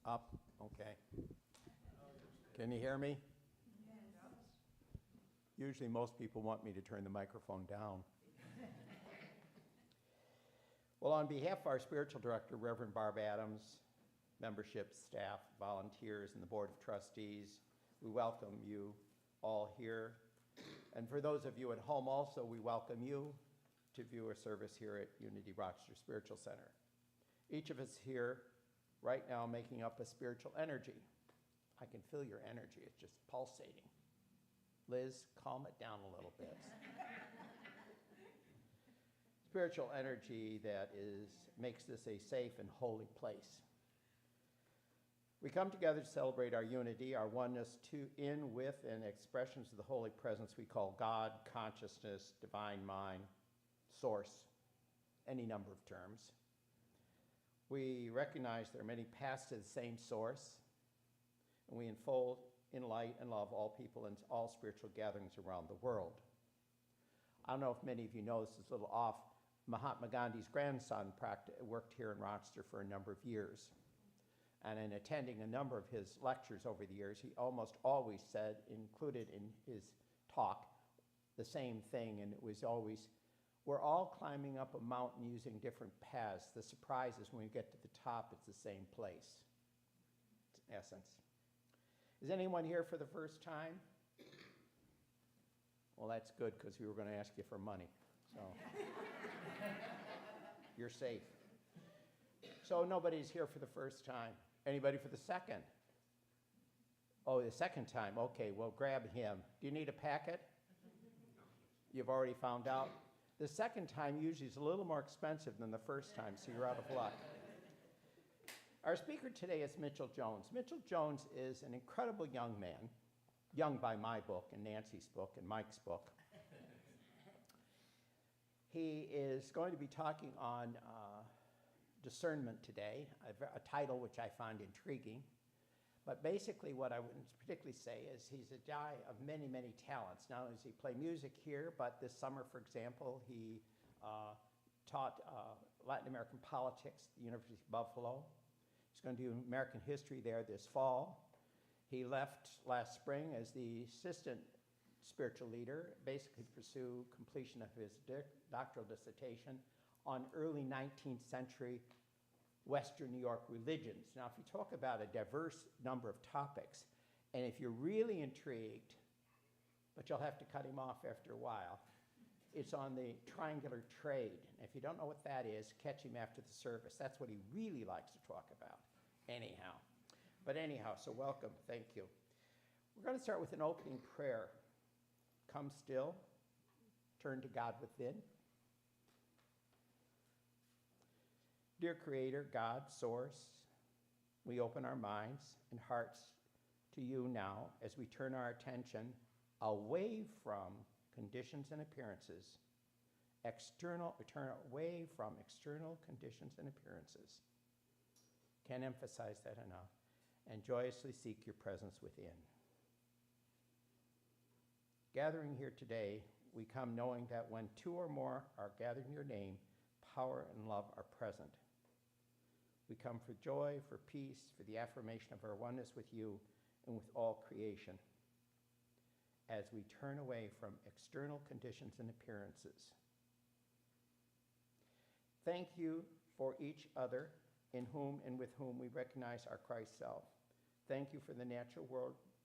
Up? Okay. Can you hear me? Yes. Usually most people want me to turn the microphone down. Well, on behalf of our spiritual director, Reverend Barb Adams, membership, staff, volunteers, and the Board of Trustees, we welcome you all here. And for those of you at home also, we welcome you to view a service here at Unity Rochester Spiritual Center. Each of us here right now making up a spiritual energy. I can feel your energy, it's just pulsating. Liz, calm it down a little bit. Spiritual energy that makes this a safe and holy place. We come together to celebrate our unity, our oneness in, with, and expressions of the holy presence we call God, consciousness, divine mind, source, any number of terms. We recognize there are many paths to the same source, and we unfold in light and love all people and all spiritual gatherings around the world. I don't know if many of you know, this is a little off, Mahatma Gandhi's grandson worked here in Rochester for a number of years. And in attending a number of his lectures over the years, he almost always said, included in his talk, the same thing, and it was always, we're all climbing up a mountain using different paths. The surprise is when we get to the top, it's the same place, in essence. Is anyone here for the first time? Well, that's good, because we were going to ask you for money, so you're safe. So nobody's here for the first time. Anybody for the second? Oh, the second time. Okay, well, grab him. Do you need a packet? You've already found out? The second time usually is a little more expensive than the first time, so you're out of luck. Our speaker today is Mitchell Jones. Mitchell Jones is an incredible young man, young by my book and Nancy's book and Mike's book. He is going to be talking on Discernment today, a title which I find intriguing. But basically what I would particularly say is he's a guy of many, many talents. Not only does he play music here, but this summer, for example, he taught Latin American politics at the University of Buffalo. He's going to do American history there this fall. He left last spring as the assistant spiritual leader, basically to pursue completion of his doctoral dissertation on early 19th century Western New York religions. Now, if you talk about a diverse number of topics, and if you're really intrigued, but you'll have to cut him off after a while, it's on the triangular trade. And if you don't know what that is, catch him after the service. That's what he really likes to talk about, anyhow. But anyhow, so welcome, thank you. We're going to start with an opening prayer. Come still, turn to God within. Dear Creator, God, Source, we open our minds and hearts to you now as we turn our attention away from conditions and appearances, turn away from external conditions and appearances. Can't emphasize that enough. And joyously seek your presence within. Gathering here today, we come knowing that when two or more are gathered in your name, power and love are present. We come for joy, for peace, for the affirmation of our oneness with you and with all creation as we turn away from external conditions and appearances. Thank you for each other in whom and with whom we recognize our Christ self. Thank you for the natural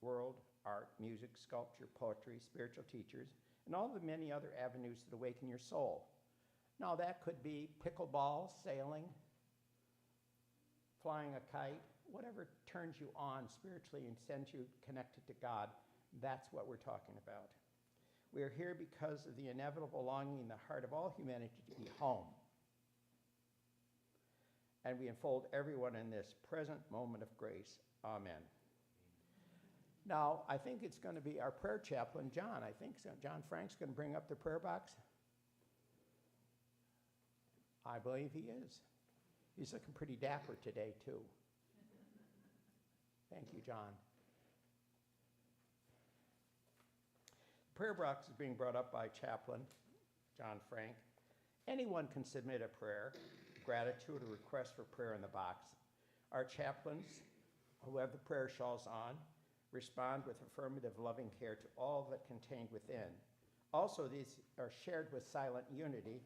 world, art, music, sculpture, poetry, spiritual teachers, and all the many other avenues that awaken your soul. Now that could be pickleball, sailing, flying a kite, whatever turns you on spiritually and sends you connected to God, that's what we're talking about. We are here because of the inevitable longing in the heart of all humanity to be home. And we enfold everyone in this present moment of grace. Amen. Now, I think it's going to be our prayer chaplain, John. I think so. John Frank's going to bring up the prayer box. I believe he is. He's looking pretty dapper today, too. Thank you, John. Prayer box is being brought up by Chaplain John Frank. Anyone can submit a prayer, gratitude, or request for prayer in the box. Our chaplains who have the prayer shawls on, respond with affirmative loving care to all that contained within. Also, these are shared with silent unity,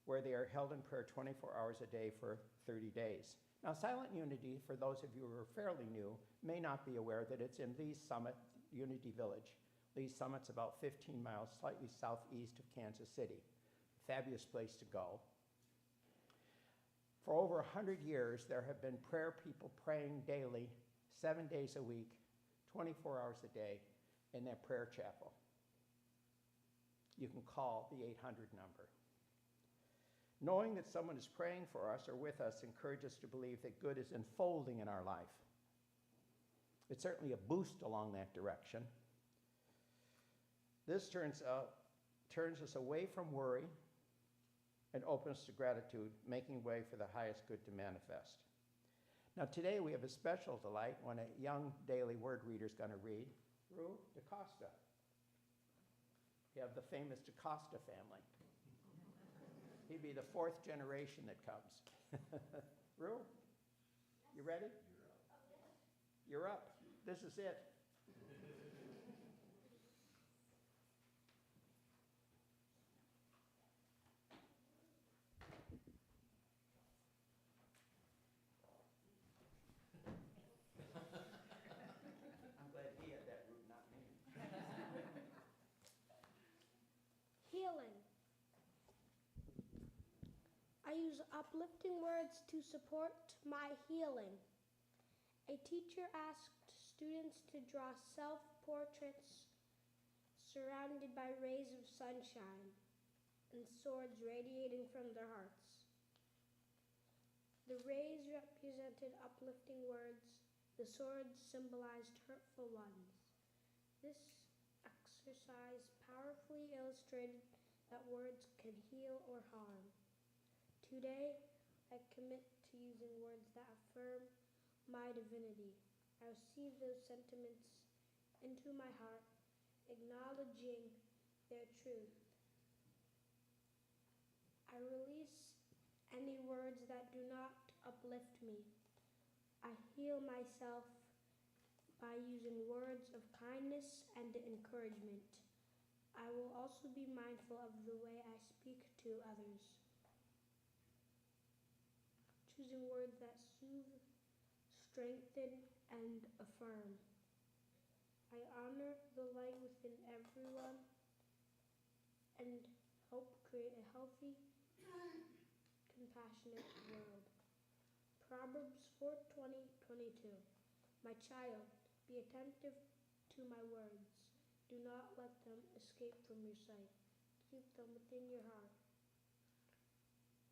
where they are held in prayer 24 hours a day for 30 days. Now, silent unity, for those of you who are fairly new, may not be aware that it's in Lee's Summit, Unity Village. Lee's Summit's about 15 miles slightly southeast of Kansas City. Fabulous place to go. For over 100 years, there have been prayer people praying daily, 7 days a week, 24 hours a day in that prayer chapel. You can call the 800 number. Knowing that someone is praying for us or with us encourages us to believe that good is unfolding in our life. It's certainly a boost along that direction. This turns us away from worry and opens to gratitude, making way for the highest good to manifest. Now today we have a special delight when a young daily word reader is going to read, Rue DaCosta. We have the famous DaCosta family. He'd be the fourth generation that comes. Rue, you ready? You're up. This is it. I'm glad he had that root, not me. Healing. I use uplifting words to support my healing. A teacher asked students to draw self-portraits surrounded by rays of sunshine and swords radiating from their hearts. The rays represented uplifting words. The swords symbolized hurtful ones. This exercise powerfully illustrated that words can heal or harm. Today, I commit to using words that affirm my divinity. I receive those sentiments into my heart, acknowledging their truth. I release any words that do not uplift me. I heal myself by using words of kindness and encouragement. I will also be mindful of the way I speak to others, choosing words that soothe, strengthen, and affirm. I honor the light within everyone and help create a healthy, compassionate world. Proverbs 4:20-22. My child, be attentive to my words. Do not let them escape from your sight. Keep them within your heart.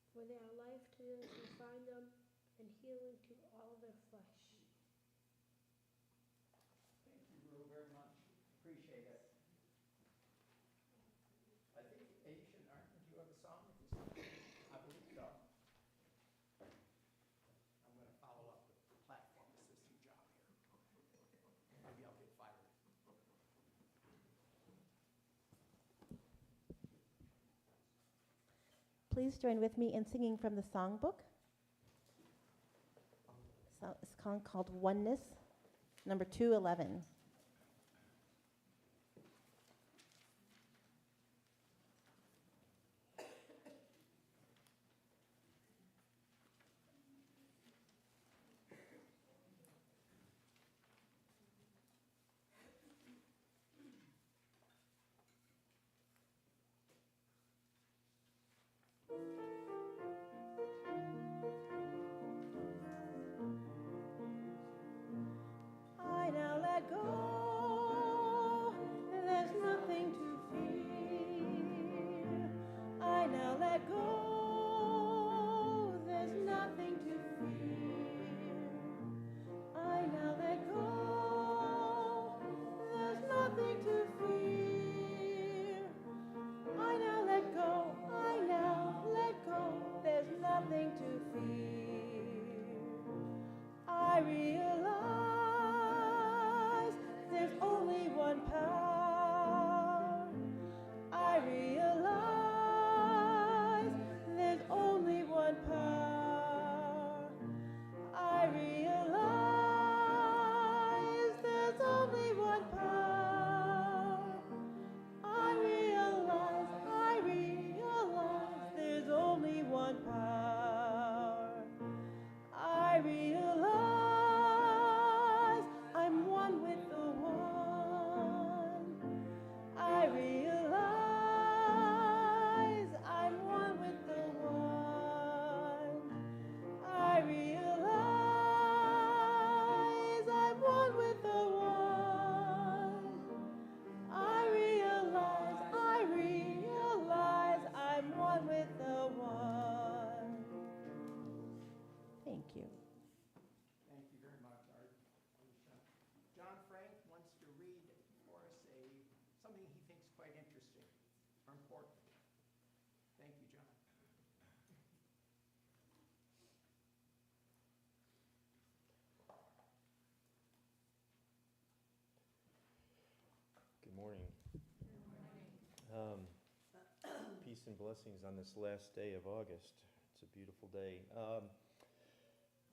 For they are life to those who find them and healing to all their flesh. Thank you, Rue, very much. Appreciate it. I think Asian, do you have a song? I believe so. I'm going to follow up with the platform assistant job here. Maybe I'll get fired. Please join with me in singing from the songbook. So it's a song called Oneness, number 211. I now let go, there's nothing to fear. I now let go, there's nothing to fear. I now let go, there's nothing to fear. I now let go, I now let go, there's nothing to fear. I realize there's only one power. I realize realize I'm one with the one. I realize I'm one with the one. I realize I'm one with the one. Thank you. Thank you very much, Art. Alicia. John Frank wants to read for us something he thinks quite interesting or important. Thank you, John. Good morning. Peace and blessings on this last day of August. It's a beautiful day.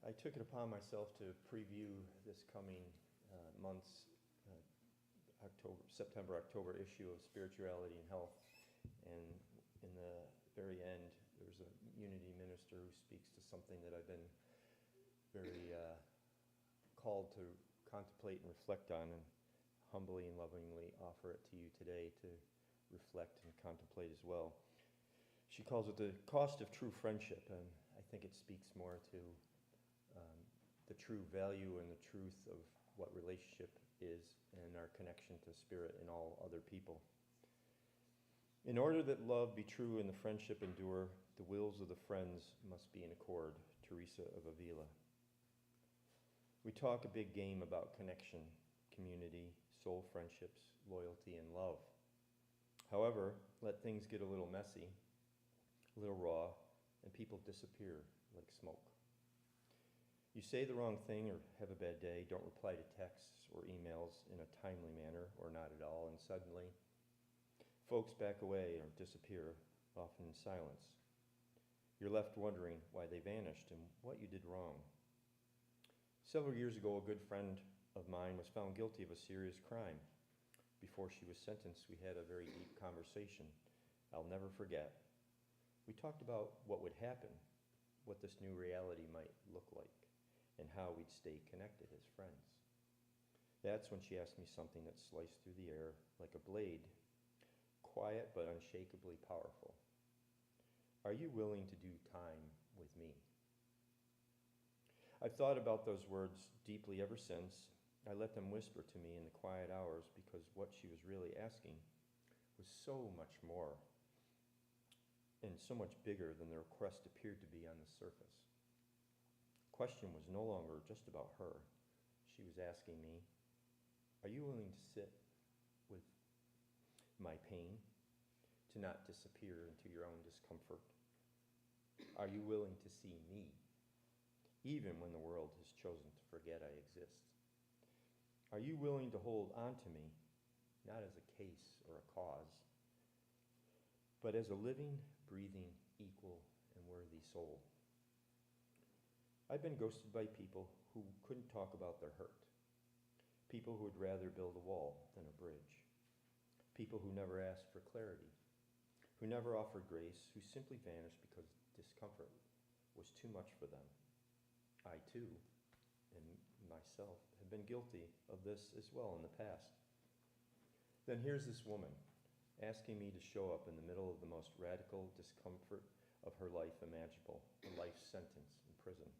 I took it upon myself to preview this coming month's September-October issue of Spirituality and Health. And in the very end, there's a unity minister who speaks to something that I've been very called to contemplate and reflect on, and humbly and lovingly offer it to you today to reflect and contemplate as well. She calls it the cost of true friendship, and I think it speaks more to the true value and the truth of what relationship is and our connection to spirit and all other people. In order that love be true and the friendship endure, the wills of the friends must be in accord. Teresa of Avila. We talk a big game about connection, community, soul friendships, loyalty, and love. However, let things get a little messy, a little raw, and people disappear like smoke. You say the wrong thing or have a bad day, don't reply to texts or emails in a timely manner or not at all, and suddenly folks back away or disappear, often in silence. You're left wondering why they vanished and what you did wrong. Several years ago, a good friend of mine was found guilty of a serious crime. Before she was sentenced, we had a very deep conversation I'll never forget. We talked about what would happen, what this new reality might look like, and how we'd stay connected as friends. That's when she asked me something that sliced through the air like a blade, quiet but unshakably powerful. Are you willing to do time with me? I've thought about those words deeply ever since. I let them whisper to me in the quiet hours because what she was really asking was so much more and so much bigger than the request appeared to be on the surface. The question was no longer just about her. She was asking me, are you willing to sit with my pain, to not disappear into your own discomfort? Are you willing to see me, even when the world has chosen to forget I exist? Are you willing to hold on to me, not as a case or a cause, but as a living, breathing, equal, and worthy soul? I've been ghosted by people who couldn't talk about their hurt, people who would rather build a wall than a bridge, people who never asked for clarity, who never offered grace, who simply vanished because discomfort was too much for them. I too, and myself, have been guilty of this as well in the past. Then here's this woman asking me to show up in the middle of the most radical discomfort of her life imaginable, a life sentence in prison,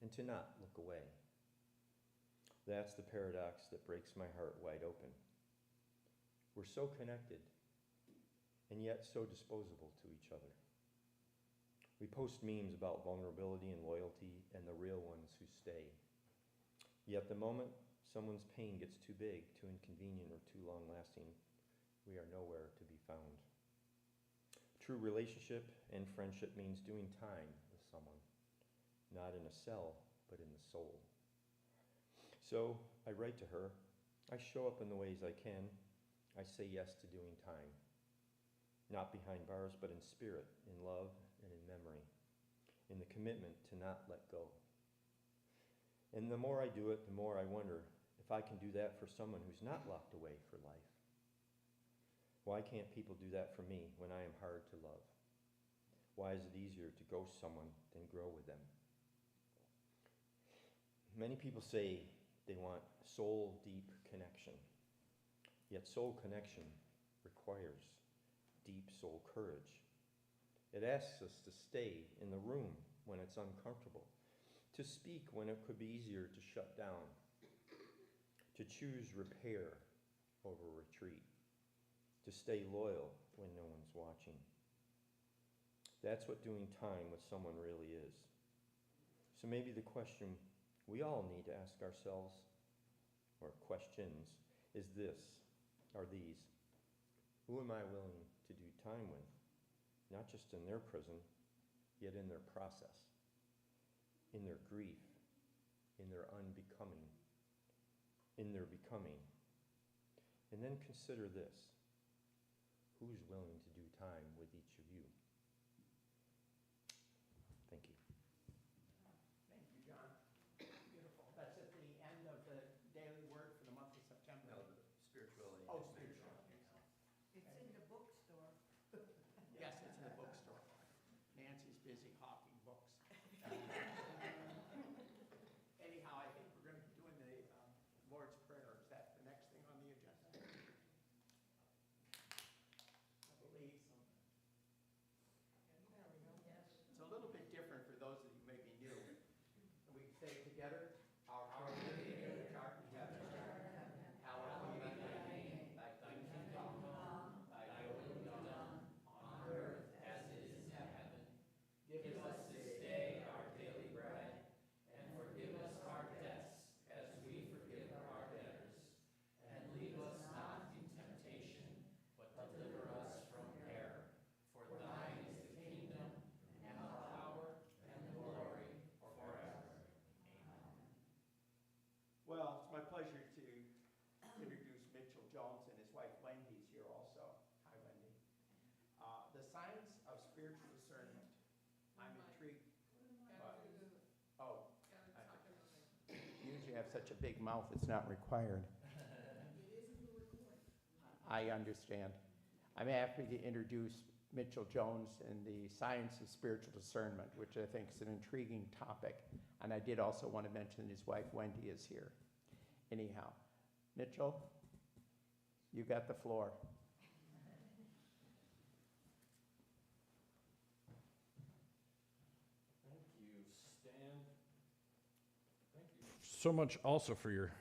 and to not look away. That's the paradox that breaks my heart wide open. We're so connected, and yet so disposable to each other. We post memes about vulnerability and loyalty and the real ones who stay. Yet the moment someone's pain gets too big, too inconvenient, or too long-lasting, we are nowhere to be found. True relationship and friendship means doing time with someone, not in a cell, but in the soul. So I write to her. I show up in the ways I can. I say yes to doing time. Not behind bars, but in spirit, in love, and in memory, in the commitment to not let go. And the more I do it, the more I wonder if I can do that for someone who's not locked away for life. Why can't people do that for me when I am hard to love? Why is it easier to ghost someone than grow with them? Many people say they want soul-deep connection. Yet soul connection requires deep soul courage. It asks us to stay in the room when it's uncomfortable, to speak when it could be easier to shut down, to choose repair over retreat, to stay loyal when no one's watching. That's what doing time with someone really is. So maybe the question we all need to ask ourselves, or questions, are these. Who am I willing to do time with? Not just in their prison, yet in their process, in their grief, in their unbecoming, in their becoming. And then consider this. Who's willing to do time with each of you? Thank you. Thank you, John. Beautiful. That's at the end of the daily word for the month of September. No, the spirituality. Oh, spiritual. It's in the bookstore. Yes, it's in the bookstore. Nancy's busy hawking books. Anyhow, I think we're going to be doing the Lord's Prayer. Is that the next thing on the agenda? I believe so. There we go. Yes. It's a little bit different for those of you who may be new. And we can say it together. Our Father, which art in heaven, hallowed be thy name. Thy kingdom come, thy will be done on earth as it is in heaven. Give us this day our daily bread, and forgive us our debts as we forgive our debtors. And lead us not in temptation, but deliver us from error. For thine is the kingdom, and the power, and the glory forever. Amen. Well, it's my pleasure to introduce Mitchell Jones and his wife Wendy's here also. Hi, Wendy. The science of spiritual discernment. I'm intrigued. Oh. Usually have such a big mouth, it's not required. I understand. I'm happy to introduce Mitchell Jones and the science of spiritual discernment, which I think is an intriguing topic. And I did also want to mention his wife Wendy is here. Anyhow, Mitchell, you got the floor. Thank you, Stan. Thank you so much also for your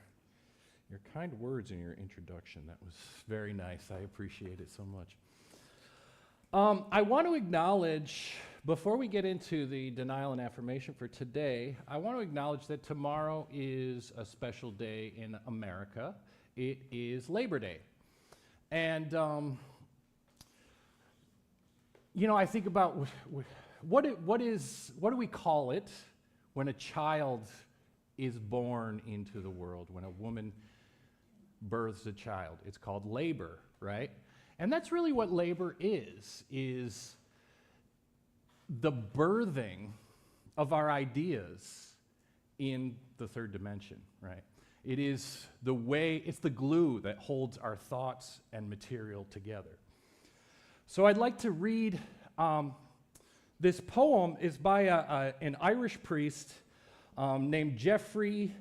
kind words in your introduction. That was very nice. I appreciate it so much. I want to acknowledge, before we get into the denial and affirmation for today, I want to acknowledge that tomorrow is a special day in America. It is Labor Day. And, I think about what do we call it when a child is born into the world, when a woman births a child? It's called labor, right? And that's really what labor is the birthing of our ideas in the third dimension, right? It is it's the glue that holds our thoughts and material together. So I'd like to read, this poem is by an Irish priest named Geoffrey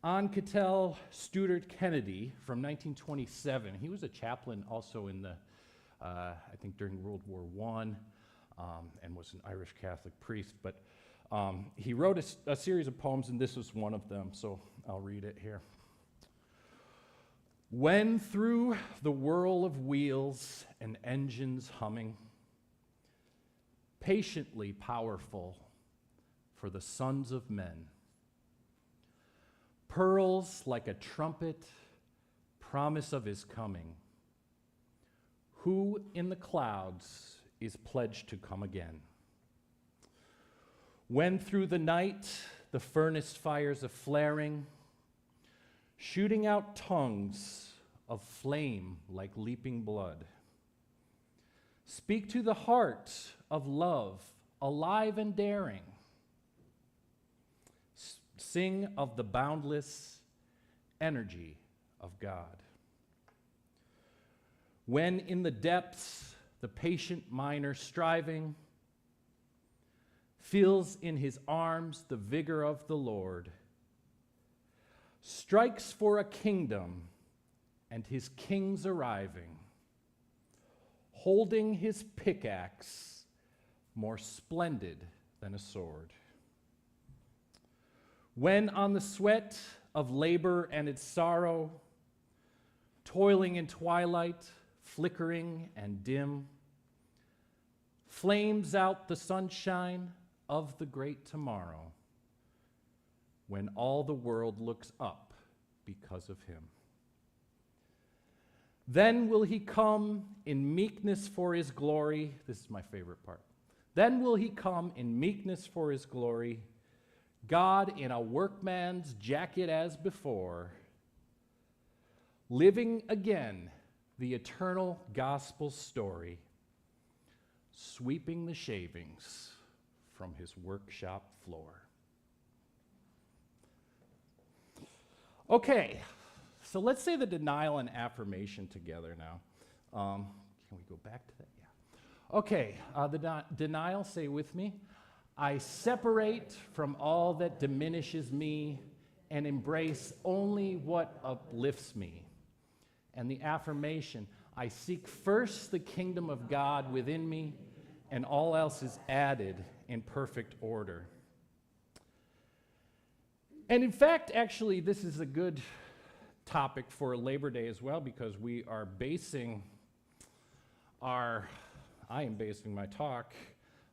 Anketel Stuart Kennedy from 1927. He was a chaplain also in I think during World War I, and was an Irish Catholic priest. But he wrote a series of poems, and this was one of them, so I'll read it here. When through the whirl of wheels and engines humming, patiently powerful for the sons of men, pearls like a trumpet, promise of his coming, who in the clouds is pledged to come again. When through the night the furnace fires are flaring, shooting out tongues of flame like leaping blood, speak to the heart of love, alive and daring. Sing of the boundless energy of God. When in the depths the patient miner striving feels in his arms the vigor of the Lord, strikes for a kingdom and his king's arriving, holding his pickaxe more splendid than a sword. When on the sweat of labor and its sorrow, toiling in twilight, flickering and dim, flames out the sunshine of the great tomorrow, when all the world looks up because of him. Then will he come in meekness for his glory. This is my favorite part. Then will he come in meekness for his glory, God in a workman's jacket as before, living again the eternal gospel story, sweeping the shavings from his workshop floor. Okay, so let's say the denial and affirmation together now. Can we go back to that? Yeah. Okay, the denial, say with me. I separate from all that diminishes me and embrace only what uplifts me. And the affirmation, I seek first the kingdom of God within me, and all else is added in perfect order. And in fact, actually, this is a good topic for Labor Day as well, because we are basing I am basing my talk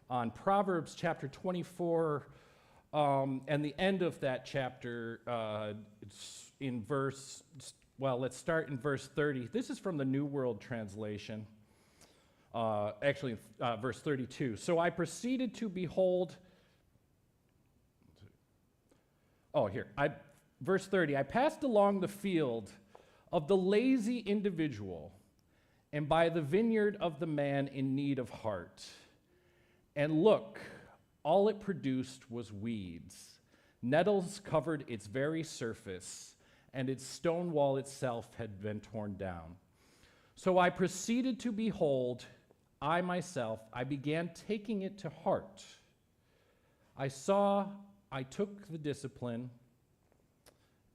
on Proverbs chapter 24, and the end of that chapter, it's in verse, well, let's start in verse 30. This is from the New World Translation, verse 32. So I proceeded to behold, verse 30, I passed along the field of the lazy individual and by the vineyard of the man in need of heart. And look, all it produced was weeds. Nettles covered its very surface, and its stone wall itself had been torn down. So I proceeded to behold, I began taking it to heart. I took the discipline,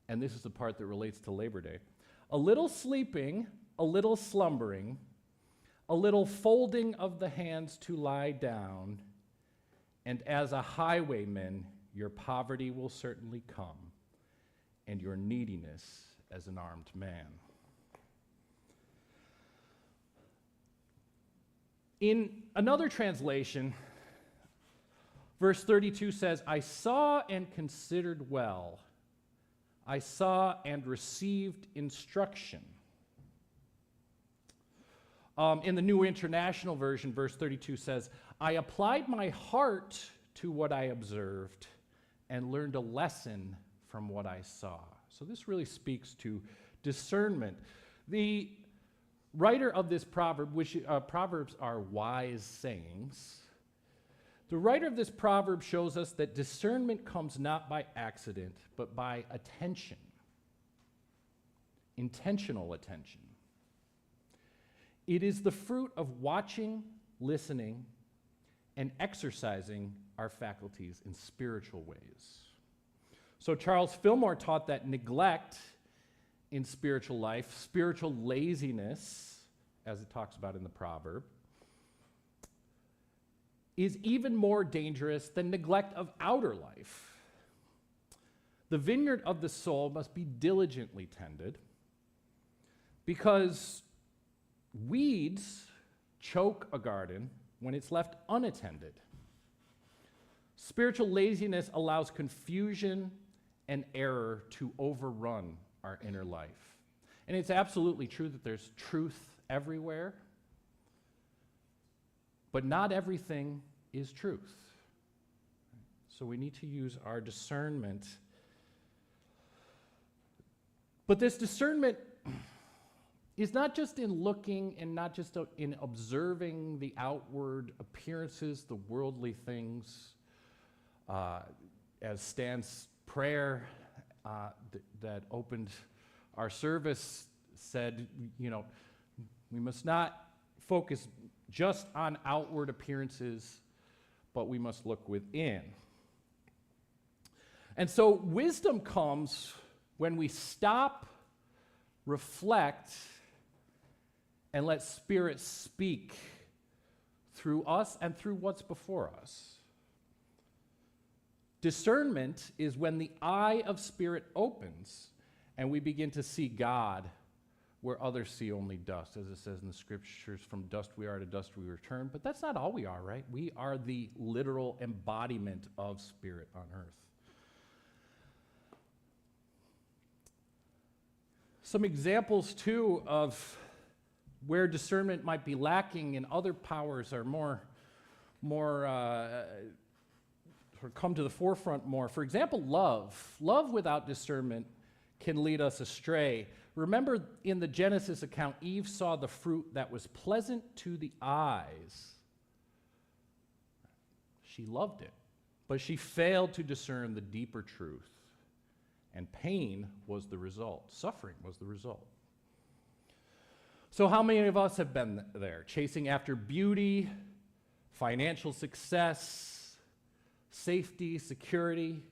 and this is the part that relates to Labor Day, a little sleeping, a little slumbering, a little folding of the hands to lie down, and as a highwayman, your poverty will certainly come, and your neediness as an armed man. In another translation, verse 32 says, I saw and considered well. I saw and received instruction. In the New International Version, verse 32 says, I applied my heart to what I observed and learned a lesson from what I saw. So this really speaks to discernment. The writer of this proverb, which proverbs are wise sayings, the writer of this proverb shows us that discernment comes not by accident, but by attention, intentional attention. It is the fruit of watching, listening, and exercising our faculties in spiritual ways. So Charles Fillmore taught that neglect in spiritual life, spiritual laziness, as it talks about in the proverb, is even more dangerous than neglect of outer life. The vineyard of the soul must be diligently tended, because weeds choke a garden when it's left unattended. Spiritual laziness allows confusion and error to overrun our inner life. And it's absolutely true that there's truth everywhere, but not everything is truth. So we need to use our discernment. But this discernment is not just in looking and not just in observing the outward appearances, the worldly things, as Stan's prayer that opened our service said, we must not focus just on outward appearances, but we must look within. And so wisdom comes when we stop reflect, and let Spirit speak through us and through what's before us. Discernment is when the eye of Spirit opens and we begin to see God where others see only dust. As it says in the scriptures, from dust we are, to dust we return. But that's not all we are, right? We are the literal embodiment of Spirit on earth. Some examples, too, of where discernment might be lacking and other powers are more or come to the forefront more. For example, love. Love without discernment can lead us astray. Remember in the Genesis account, Eve saw the fruit that was pleasant to the eyes. She loved it, but she failed to discern the deeper truth. And pain was the result. Suffering was the result. So how many of us have been there, chasing after beauty, financial success, safety, security,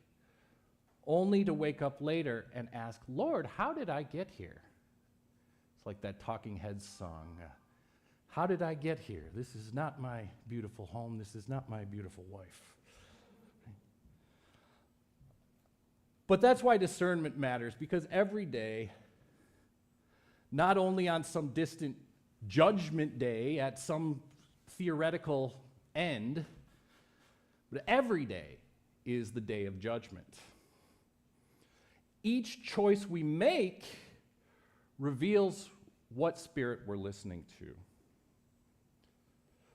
only to wake up later and ask, Lord, how did I get here? It's like that Talking Heads song. How did I get here? This is not my beautiful home. This is not my beautiful wife. But that's why discernment matters, because every day, not only on some distant judgment day at some theoretical end, but every day is the day of judgment. Each choice we make reveals what spirit we're listening to.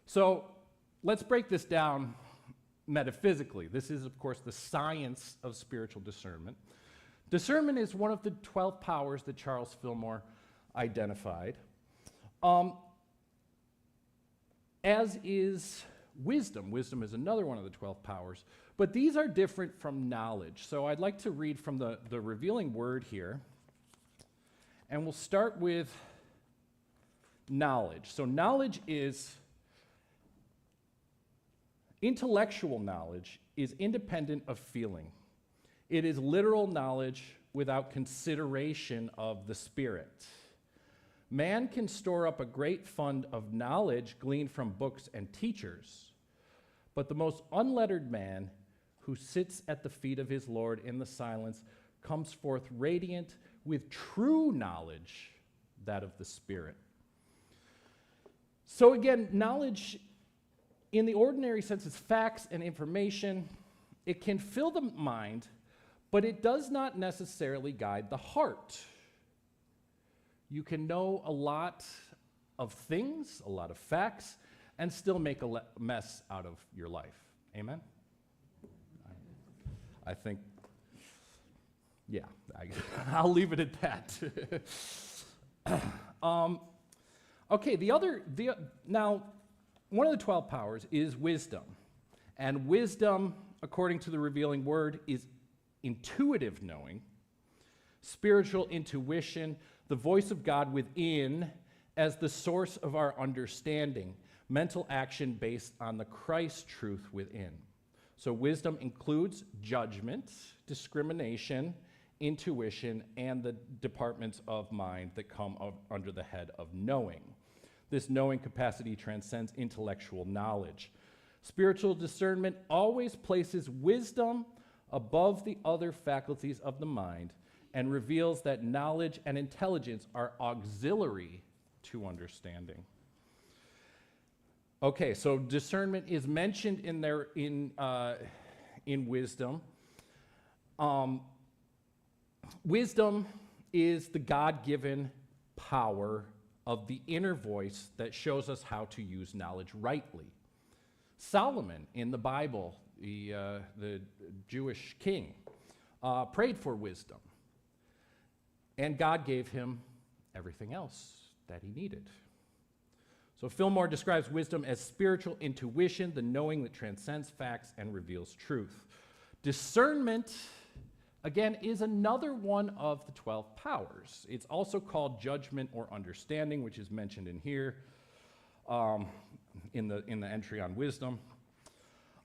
So let's break this down metaphysically. This is, of course, the science of spiritual discernment. Discernment is one of the 12 powers that Charles Fillmore identified, as is wisdom. Wisdom is another one of the 12 powers, but these are different from knowledge. So I'd like to read from the revealing word here, and we'll start with knowledge. So knowledge is intellectual knowledge is independent of feeling. It is literal knowledge without consideration of the spirit. Man can store up a great fund of knowledge gleaned from books and teachers, but the most unlettered man who sits at the feet of his Lord in the silence comes forth radiant with true knowledge, that of the Spirit. So again, knowledge in the ordinary sense is facts and information. It can fill the mind, but it does not necessarily guide the heart. You can know a lot of things, a lot of facts, and still make a mess out of your life. Amen? I think, yeah, I'll leave it at that. Okay, now, one of the 12 powers is wisdom. And wisdom, according to the revealing word, is intuitive knowing, spiritual intuition, the voice of God within as the source of our understanding, mental action based on the Christ truth within. So wisdom includes judgment, discrimination, intuition, and the departments of mind that come under the head of knowing. This knowing capacity transcends intellectual knowledge. Spiritual discernment always places wisdom above the other faculties of the mind and reveals that knowledge and intelligence are auxiliary to understanding. Okay, so discernment is mentioned in wisdom. Wisdom is the God-given power of the inner voice that shows us how to use knowledge rightly. Solomon in the Bible, the Jewish king, prayed for wisdom, and God gave him everything else that he needed. So Fillmore describes wisdom as spiritual intuition, the knowing that transcends facts and reveals truth. Discernment, again, is another one of the 12 powers. It's also called judgment or understanding, which is mentioned in here, in the entry on wisdom.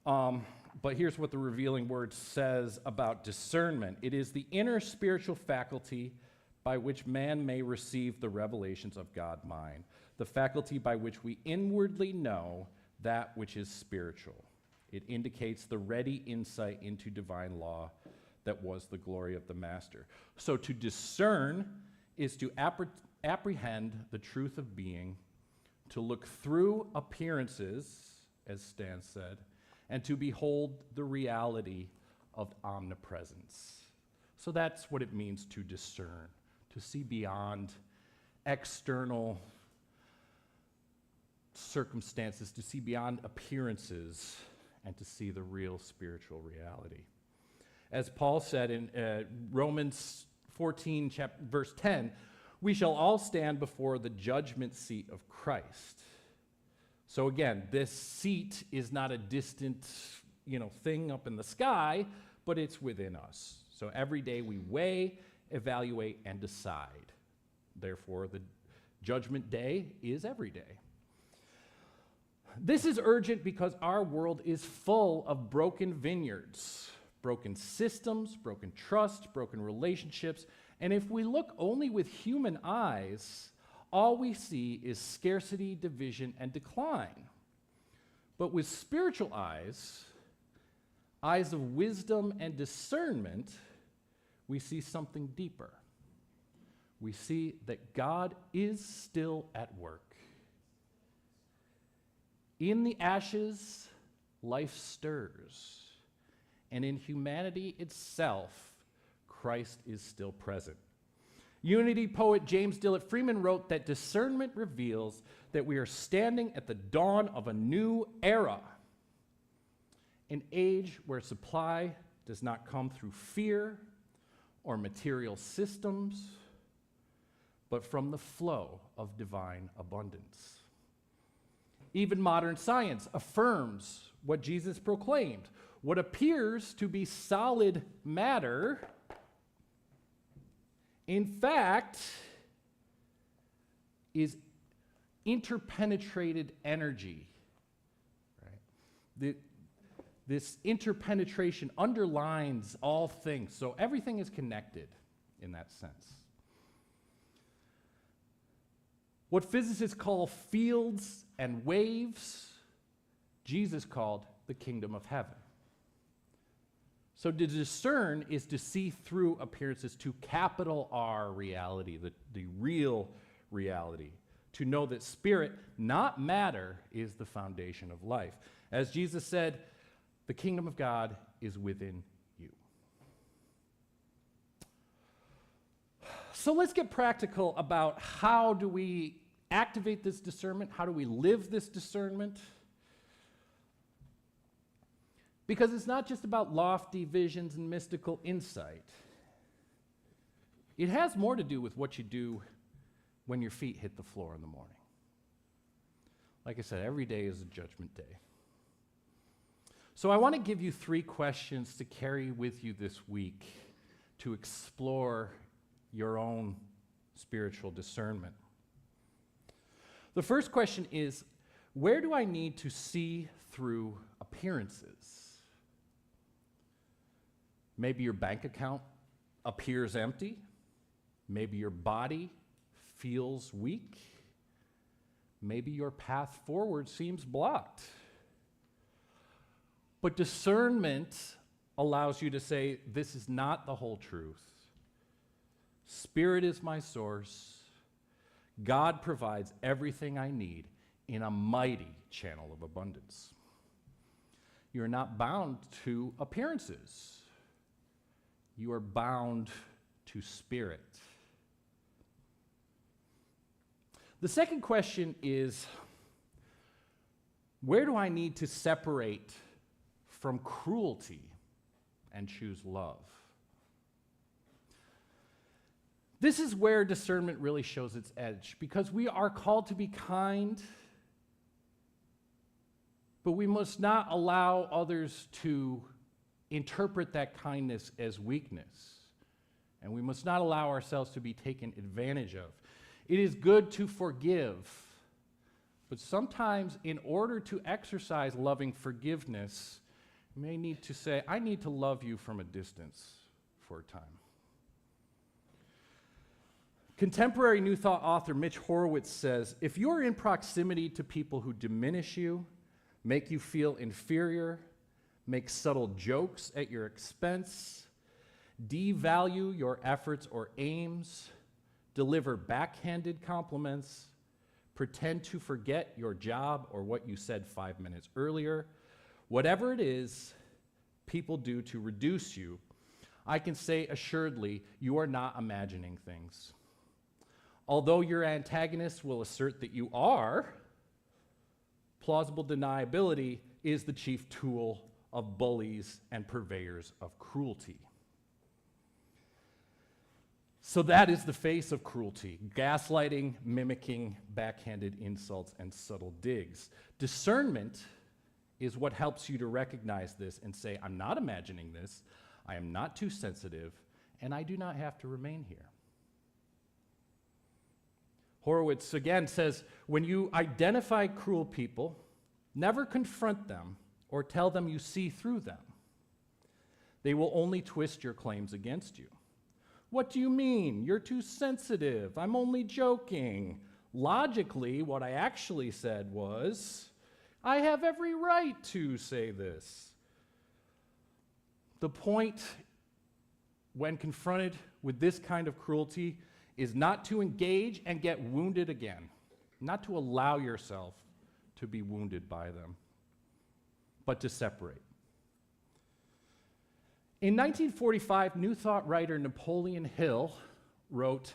But here's what the revealing word says about discernment. It is the inner spiritual faculty by which man may receive the revelations of God mind, the faculty by which we inwardly know that which is spiritual. It indicates the ready insight into divine law that was the glory of the master. So to discern is to apprehend the truth of being, to look through appearances, as Stan said, and to behold the reality of omnipresence. So that's what it means to discern, to see beyond external circumstances, to see beyond appearances, and to see the real spiritual reality. As Paul said in Romans 14, verse 10, we shall all stand before the judgment seat of Christ. So again, this seat is not a distant, thing up in the sky, but it's within us. So every day we weigh, evaluate, and decide. Therefore, the judgment day is every day. This is urgent because our world is full of broken vineyards, broken systems, broken trust, broken relationships, and if we look only with human eyes, all we see is scarcity, division, and decline. But with spiritual eyes, eyes of wisdom and discernment, we see something deeper. We see that God is still at work. In the ashes, life stirs, and in humanity itself, Christ is still present. Unity poet James Dillet Freeman wrote that discernment reveals that we are standing at the dawn of a new era, an age where supply does not come through fear or material systems, but from the flow of divine abundance. Even modern science affirms what Jesus proclaimed. What appears to be solid matter, in fact, is interpenetrated energy. Right? This interpenetration underlines all things, so everything is connected in that sense. What physicists call fields and waves, Jesus called the kingdom of heaven. So to discern is to see through appearances, to capital R reality, the real reality. To know that spirit, not matter, is the foundation of life. As Jesus said, the kingdom of God is within you. So let's get practical about how do we activate this discernment? How do we live this discernment? Because it's not just about lofty visions and mystical insight. It has more to do with what you do when your feet hit the floor in the morning. Like I said, every day is a judgment day. So I want to give you 3 questions to carry with you this week to explore your own spiritual discernment. The first question is, where do I need to see through appearances? Maybe your bank account appears empty. Maybe your body feels weak. Maybe your path forward seems blocked. But discernment allows you to say, this is not the whole truth. Spirit is my source. God provides everything I need in a mighty channel of abundance. You're not bound to appearances. You are bound to spirit. The second question is, where do I need to separate from cruelty and choose love? This is where discernment really shows its edge, because we are called to be kind, but we must not allow others to interpret that kindness as weakness, and we must not allow ourselves to be taken advantage of. It is good to forgive, but sometimes in order to exercise loving forgiveness, you may need to say, I need to love you from a distance for a time. Contemporary New Thought author Mitch says, if you're in proximity to people who diminish you, make you feel inferior, make subtle jokes at your expense, devalue your efforts or aims, deliver backhanded compliments, pretend to forget your job or what you said 5 minutes earlier, whatever it is people do to reduce you, I can say assuredly you are not imagining things. Although your antagonists will assert that you are, plausible deniability is the chief tool of bullies and purveyors of cruelty. So that is the face of cruelty: gaslighting, mimicking, backhanded insults, and subtle digs. Discernment is what helps you to recognize this and say, I'm not imagining this, I am not too sensitive, and I do not have to remain here. Horowitz again says, when you identify cruel people, never confront them or tell them you see through them. They will only twist your claims against you. What do you mean? You're too sensitive. I'm only joking. Logically, what I actually said was, I have every right to say this. The point when confronted with this kind of cruelty is not to engage and get wounded again, not to allow yourself to be wounded by them, but to separate. In 1945, New Thought writer Napoleon Hill wrote,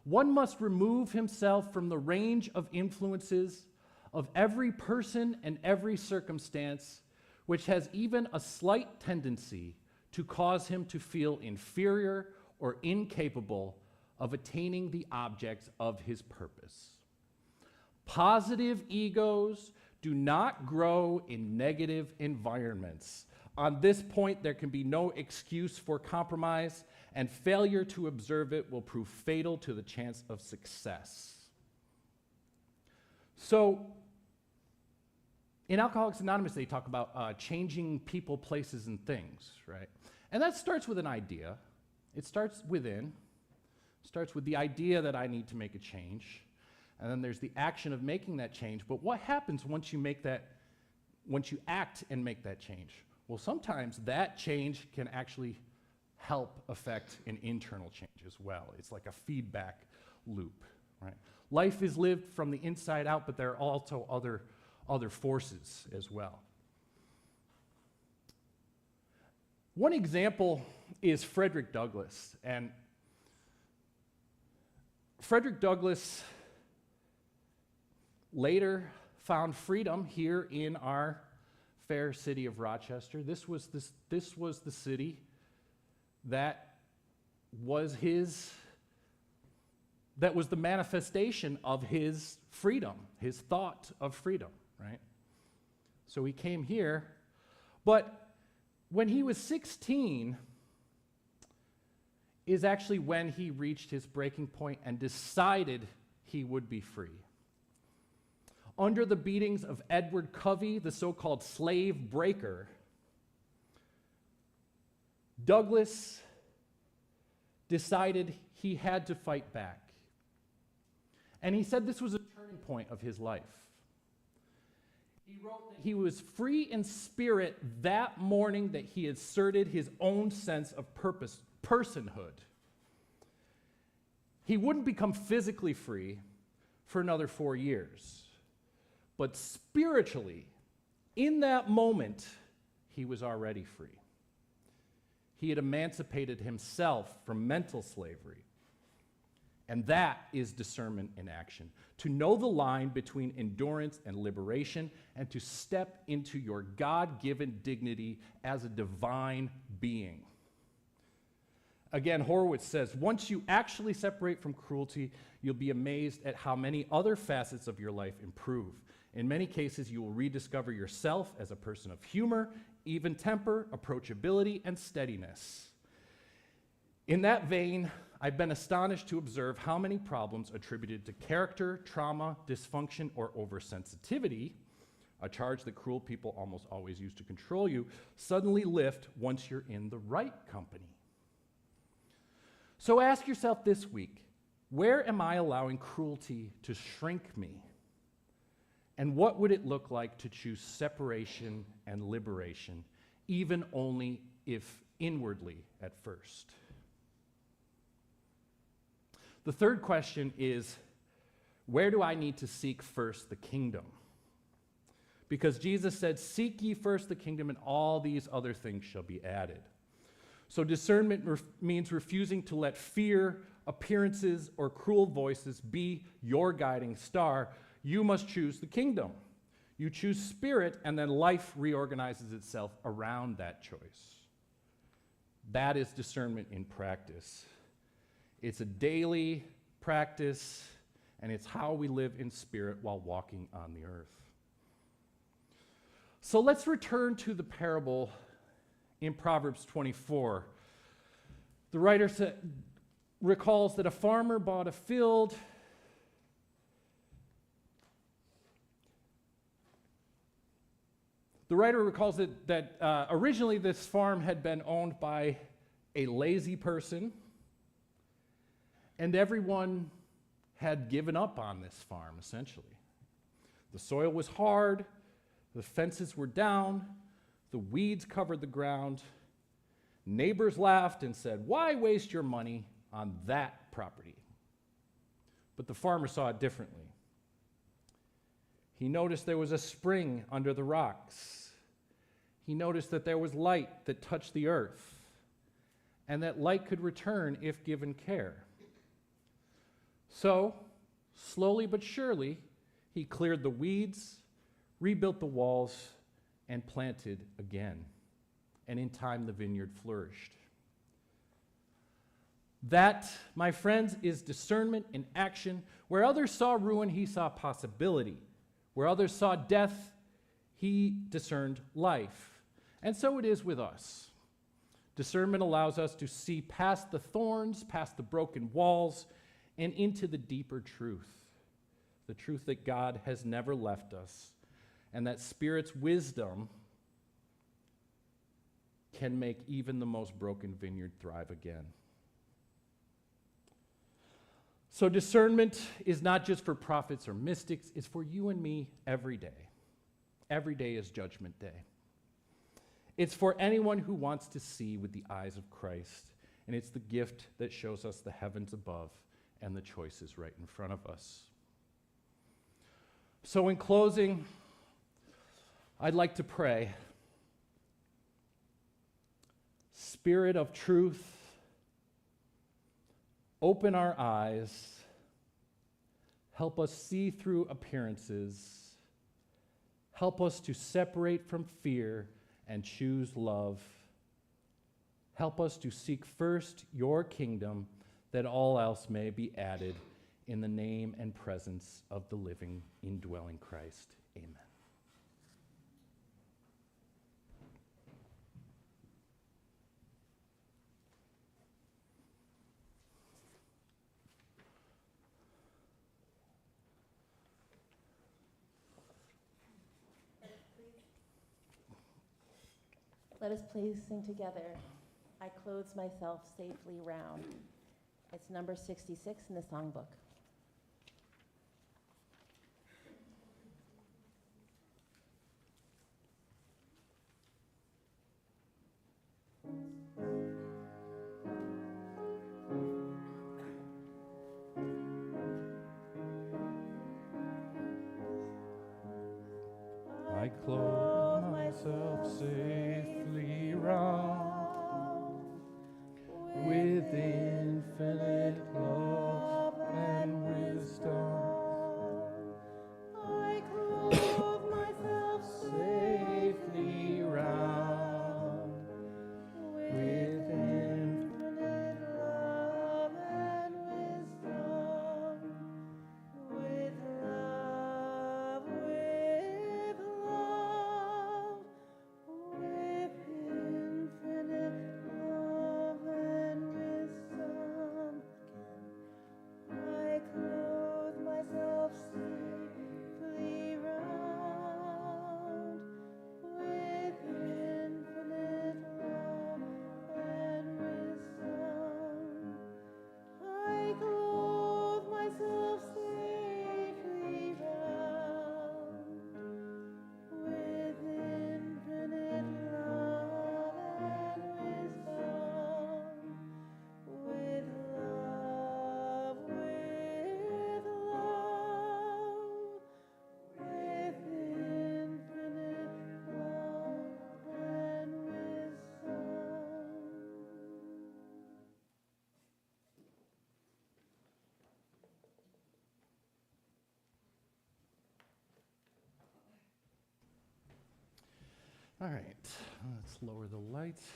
"One must remove himself from the range of influences of every person and every circumstance which has even a slight tendency to cause him to feel inferior or incapable of attaining the objects of his purpose. Positive egos do not grow in negative environments. On this point, there can be no excuse for compromise, and failure to observe it will prove fatal to the chance of success." So, in Alcoholics Anonymous, they talk about changing people, places, and things, right? And that starts with an idea. It starts within. It starts with the idea that I need to make a change. And then there's the action of making that change. But what happens once you act and make that change? Well, sometimes that change can actually help affect an internal change as well. It's like a feedback loop, right? Life is lived from the inside out, but there are also other forces as well. One example is Frederick Douglass. And Frederick Douglass later found freedom here in our fair city of Rochester. This was the city that was the manifestation of his freedom, his thought of freedom, right? So he came here, but when he was 16 is actually when he reached his breaking point and decided he would be free. Under the beatings of Edward Covey, the so-called slave breaker, Douglass decided he had to fight back. And he said this was a turning point of his life. He wrote that he was free in spirit that morning that he asserted his own sense of purpose, personhood. He wouldn't become physically free for another 4 years. But spiritually, in that moment, he was already free. He had emancipated himself from mental slavery. And that is discernment in action. To know the line between endurance and liberation, and to step into your God-given dignity as a divine being. Again, Horowitz says, once you actually separate from cruelty, you'll be amazed at how many other facets of your life improve. In many cases, you will rediscover yourself as a person of humor, even temper, approachability, and steadiness. In that vein, I've been astonished to observe how many problems attributed to character, trauma, dysfunction, or oversensitivity, a charge that cruel people almost always use to control you, suddenly lift once you're in the right company. So ask yourself this week, Where am I allowing cruelty to shrink me? And what would it look like to choose separation and liberation, even only if inwardly at first? The third question is, where do I need to seek first the kingdom? Because Jesus said, seek ye first the kingdom, and all these other things shall be added. So discernment means refusing to let fear, appearances, or cruel voices be your guiding star. You must choose the kingdom. You choose spirit, and then life reorganizes itself around that choice. That is discernment in practice. It's a daily practice, and it's how we live in spirit while walking on the earth. So let's return to the parable in Proverbs 24. The writer recalls that a farmer bought a field. The writer recalls that originally this farm had been owned by a lazy person, and everyone had given up on this farm, essentially. The soil was hard, the fences were down, the weeds covered the ground. Neighbors laughed and said, "Why waste your money on that property?" But the farmer saw it differently. He noticed there was a spring under the rocks. He noticed that there was light that touched the earth, and that light could return if given care. So, slowly but surely, he cleared the weeds, rebuilt the walls, and planted again. And in time, the vineyard flourished. That, my friends, is discernment in action. Where others saw ruin, he saw possibility. Where others saw death, he discerned life. And so it is with us. Discernment allows us to see past the thorns, past the broken walls, and into the deeper truth. The truth that God has never left us, and that Spirit's wisdom can make even the most broken vineyard thrive again. So discernment is not just for prophets or mystics, it's for you and me every day. Every day is Judgment Day. It's for anyone who wants to see with the eyes of Christ, and it's the gift that shows us the heavens above and the choices right in front of us. So in closing, I'd like to pray. Spirit of truth, open our eyes, help us see through appearances, help us to separate from fear and choose love. Help us to seek first your kingdom, that all else may be added, in the name and presence of the living, indwelling Christ. Amen. Let us please sing together, "I Clothes Myself Safely Round." It's number 66 in the songbook. I clothe myself safely round with infinite love and wisdom. I clothe myself safely round with infinite love and wisdom. With love, with love, with infinite love and wisdom. All right, let's lower the lights.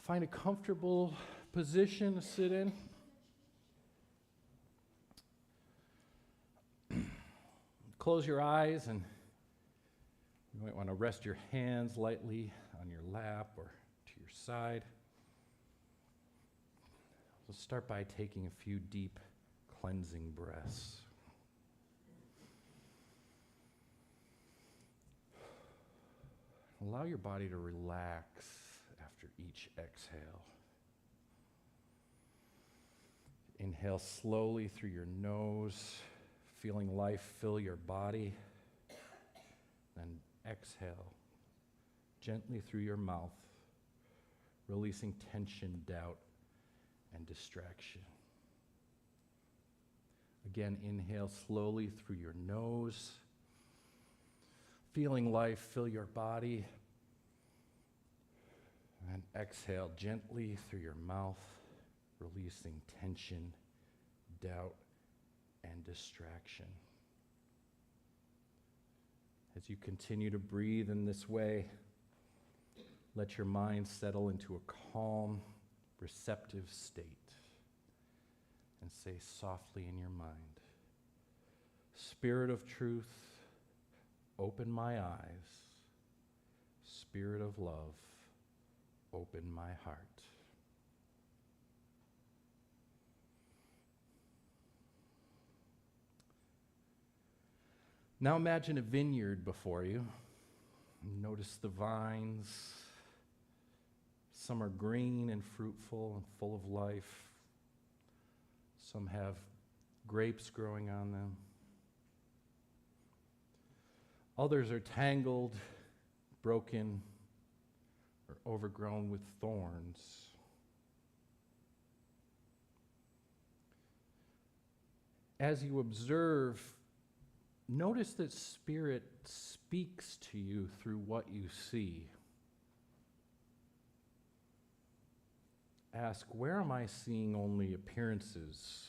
Find a comfortable position to sit in. Close your eyes, and you might want to rest your hands lightly on your lap or to your side. We'll start by taking a few deep cleansing breaths. Allow your body to relax after each exhale. Inhale slowly through your nose, feeling life fill your body. Then exhale gently through your mouth, releasing tension, doubt, and distraction. Again, inhale slowly through your nose, feeling life fill your body. And exhale gently through your mouth, releasing tension, doubt, and distraction. As you continue to breathe in this way, let your mind settle into a calm, receptive state. And say softly in your mind, Spirit of truth, open my eyes. Spirit of love, open my heart. Now imagine a vineyard before you. Notice the vines. Some are green and fruitful and full of life. Some have grapes growing on them. Others are tangled, broken, or overgrown with thorns. As you observe, notice that Spirit speaks to you through what you see. Ask, where am I seeing only appearances?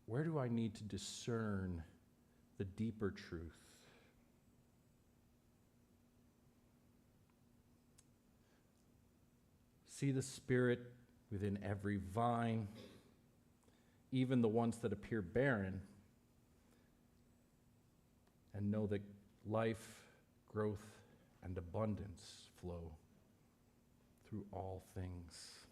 Where do I need to discern the deeper truth? See the Spirit within every vine, even the ones that appear barren, and know that life, growth, and abundance flow through all things.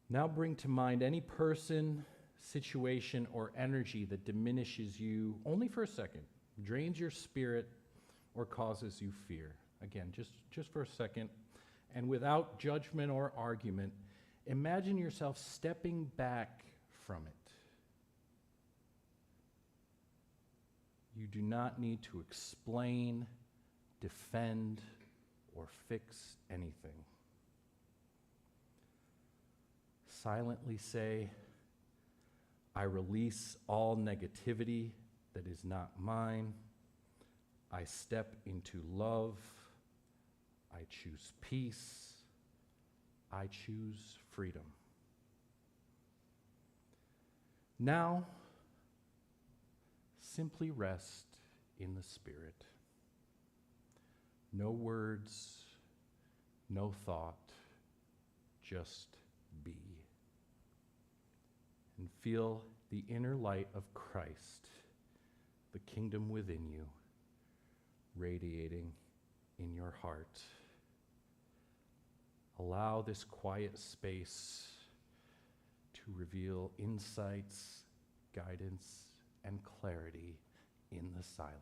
Now bring to mind any person, situation, or energy that diminishes you only for a second, drains your spirit, or causes you fear. Again, just for a second, and without judgment or argument, imagine yourself stepping back from it. You do not need to explain, defend, or fix anything. Silently say, I release all negativity that is not mine. I step into love. I choose peace. I choose freedom. Now, simply rest in the Spirit. No words, no thought, just be. And feel the inner light of Christ, the kingdom within you, radiating in your heart. Allow this quiet space to reveal insights, guidance, and clarity in the silence.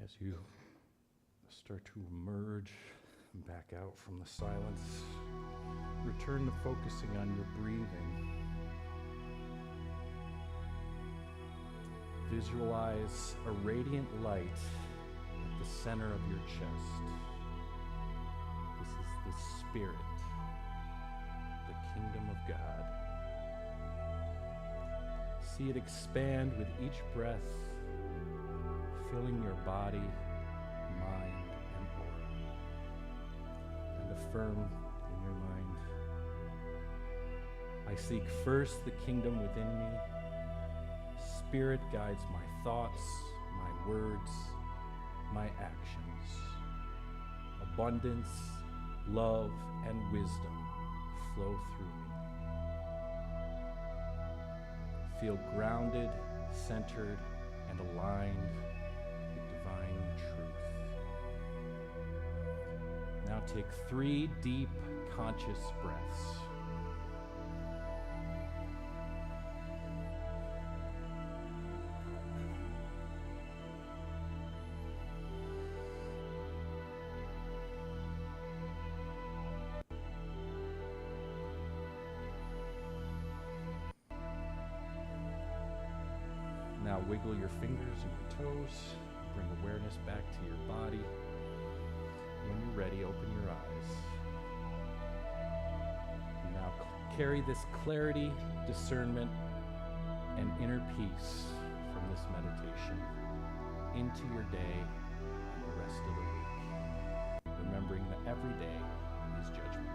as you start to emerge back out from the silence, return to focusing on your breathing. Visualize a radiant light at the center of your chest. This is the Spirit, the kingdom of God. See it expand with each breath, filling your body, mind, and aura. And affirm in your mind, I seek first the kingdom within me. Spirit guides my thoughts, my words, my actions. Abundance, love, and wisdom flow through me. Feel grounded, centered, and aligned with divine truth. Now take 3 deep, conscious breaths. Now wiggle your fingers and your toes. Bring awareness back to your body. When you're ready, open your eyes. Now carry this clarity, discernment, and inner peace from this meditation into your day and the rest of the week, remembering that every day is judgment.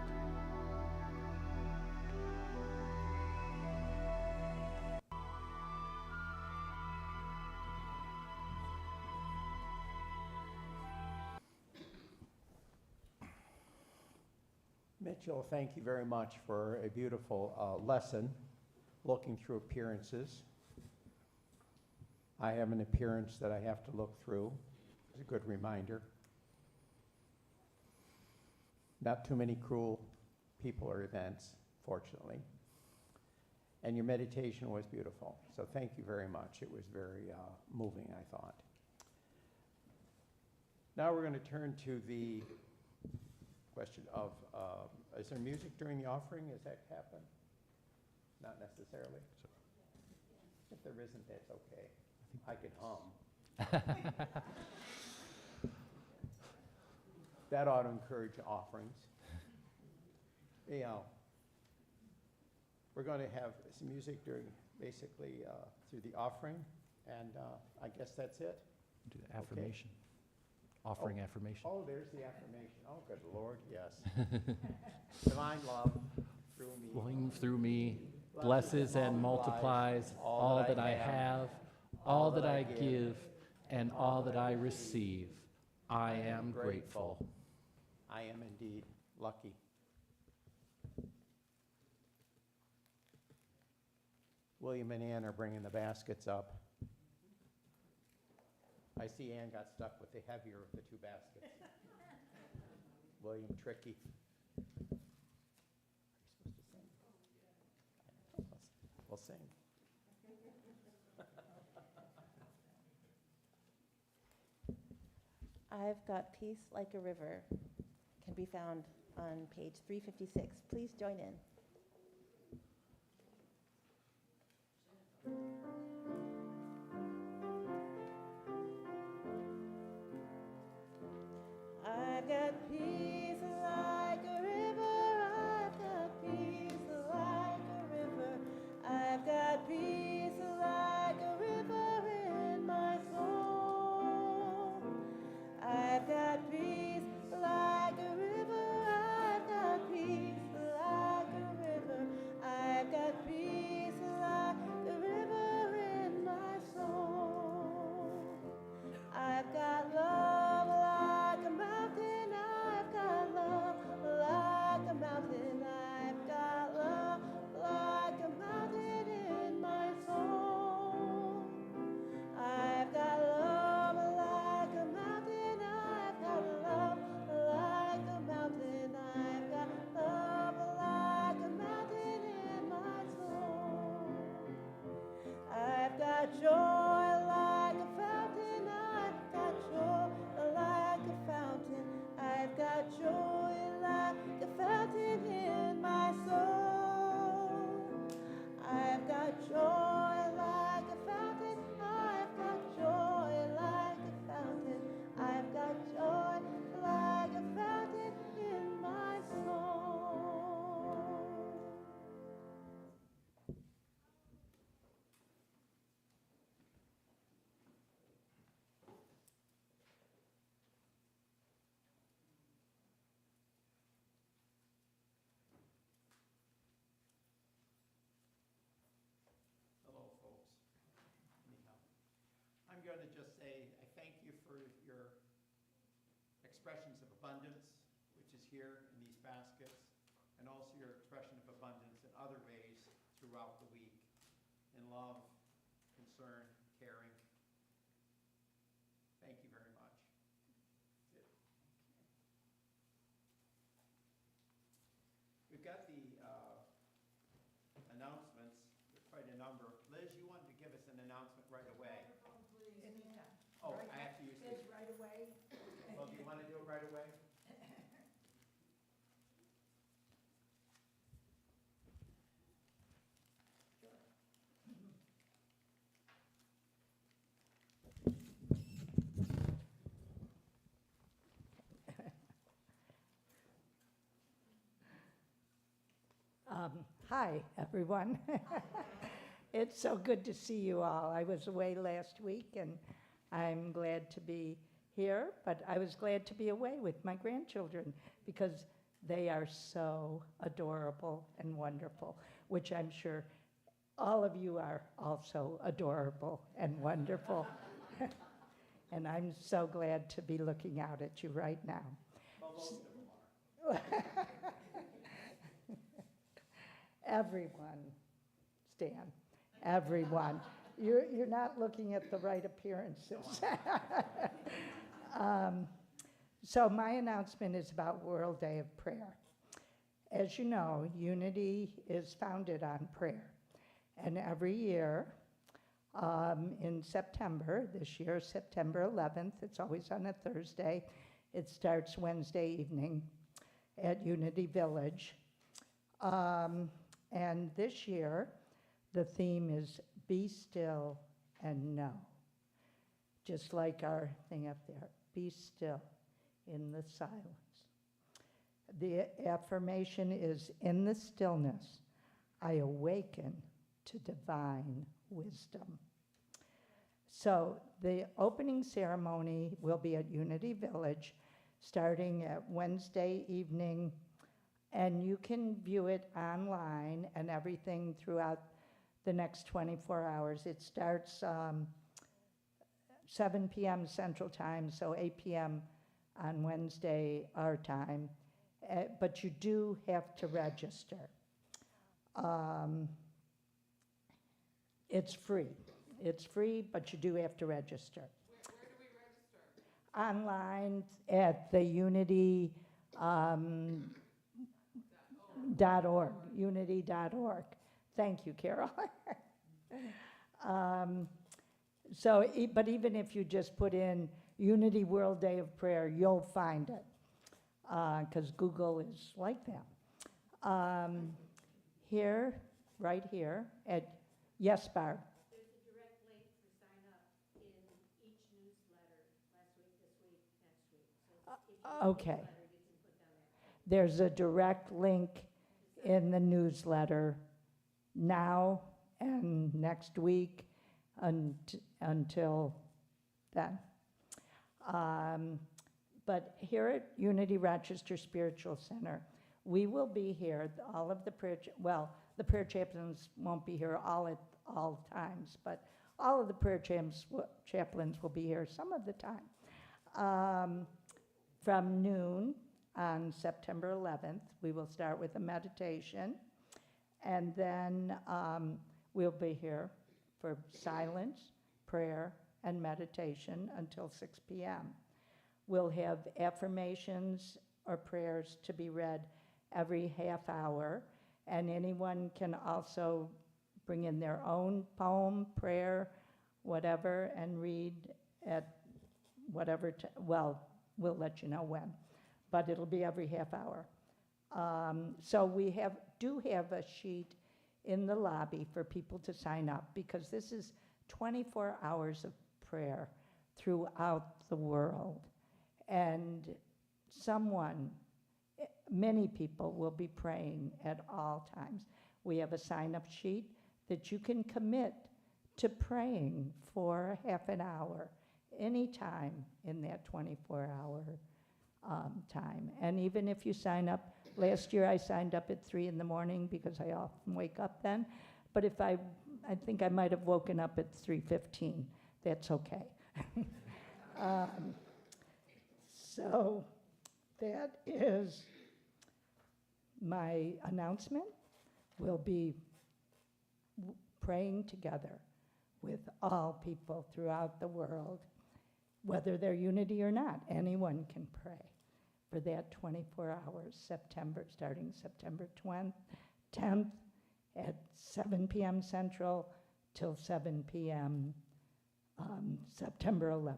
Mitchell, thank you very much for a beautiful lesson, looking through appearances. I have an appearance that I have to look through. It's a good reminder. Not too many cruel people or events, fortunately. And your meditation was beautiful, so thank you very much. It was very moving, I thought. Now we're going to turn to the question of, is there music during the offering? Does that happen? Not necessarily. If there isn't, that's okay. I can hum. That ought to encourage offerings. We're going to have some music during, basically, through the offering, and I guess that's it. Do the affirmation. Offering affirmation. Oh, there's the affirmation. Oh, good Lord, yes. Divine love through me. Flowing through me, blesses and multiplies all that I have, all that I give, and all that I receive. I am grateful. I am indeed lucky. William and Ann are bringing the baskets up. I see Ann got stuck with the heavier of the 2 baskets. William, tricky. Are you supposed to sing? We'll sing. I've Got Peace Like a River can be found on page 356. Please join in. I've got peace like a river. I've got peace like a river. I've got peace like a river in my soul. I've got peace like a river. I've got peace like a river. I've got peace like a river in my soul. I've got love like a mountain. I've got love like a mountain. I've got love like a mountain in my soul. I've got love like a mountain. I've got love like a mountain. I've got love like a mountain in my soul. I've got joy like a fountain. I've got joy I'm going to just say I thank you for your expressions of abundance, which is here in these baskets, and also your expression of abundance in other ways throughout the week, in love, concern, caring. Thank you very much. We've got the announcements, there's quite a number. Liz, you wanted to give us an announcement right away. Microphone, please. Anytime. Oh, Right- I have to use Says this. right away. Well, do you want to do it right away? Hi, everyone. It's so good to see you all. I was away last week, and I'm glad to be here, but I was glad to be away with my grandchildren because they are so adorable and wonderful, which I'm sure all of you are also adorable and wonderful. And I'm so glad to be looking out at you right now. Well, most of them are. Everyone, Stan, everyone. You're not looking at the right appearances. So my announcement is about World Day of Prayer. As you know, Unity is founded on prayer. And every year in September, this year, September 11th, it's always on a Thursday. It starts Wednesday evening at Unity Village. And this year, the theme is Be Still and Know. Just like our thing up there, be still in the silence. The affirmation is, in the stillness, I awaken to divine wisdom. So the opening ceremony will be at Unity Village, starting at Wednesday evening, and you can view it online and everything throughout the next 24 hours. It starts 7 p.m. Central Time, so 8 p.m. on Wednesday, our time. But you do have to register. It's free. It's free, but you do have to register. Where do we register? Online at the Unity .org, unity.org. Thank you, Carol. But even if you just put in Unity World Day of Prayer, you'll find it, because Google is like that. Here, right here, yes, Barb? There's a direct link for sign up in each newsletter, last week, this week, next week. So if you Okay. newsletter, you can put down that. There's a direct link in the newsletter now and next week until then. But here at Unity Rochester Spiritual Center, we will be here, all of the the prayer chaplains won't be here all times, but all of the prayer chaplains will be here some of the time. From noon on September 11th, we will start with a meditation, and then we'll be here for silence, prayer, and meditation until 6 p.m. We'll have affirmations or prayers to be read every half hour, and anyone can also bring in their own poem, prayer, whatever, and read at whatever, we'll let you know when, but it'll be every half hour. So we do have a sheet in the lobby for people to sign up, because this is 24 hours of prayer throughout the world. And many people will be praying at all times. We have a sign-up sheet that you can commit to praying for half an hour, anytime in that 24-hour time. And even if you sign up, last year I signed up at 3 in the morning because I often wake up then, but if I think I might have woken up at 3:15 That's okay. So that is my announcement. We'll be praying together with all people throughout the world, whether they're unity or not. Anyone can pray for that 24 hours, starting September 10th at 7 p.m. Central till 7 p.m. September 11th.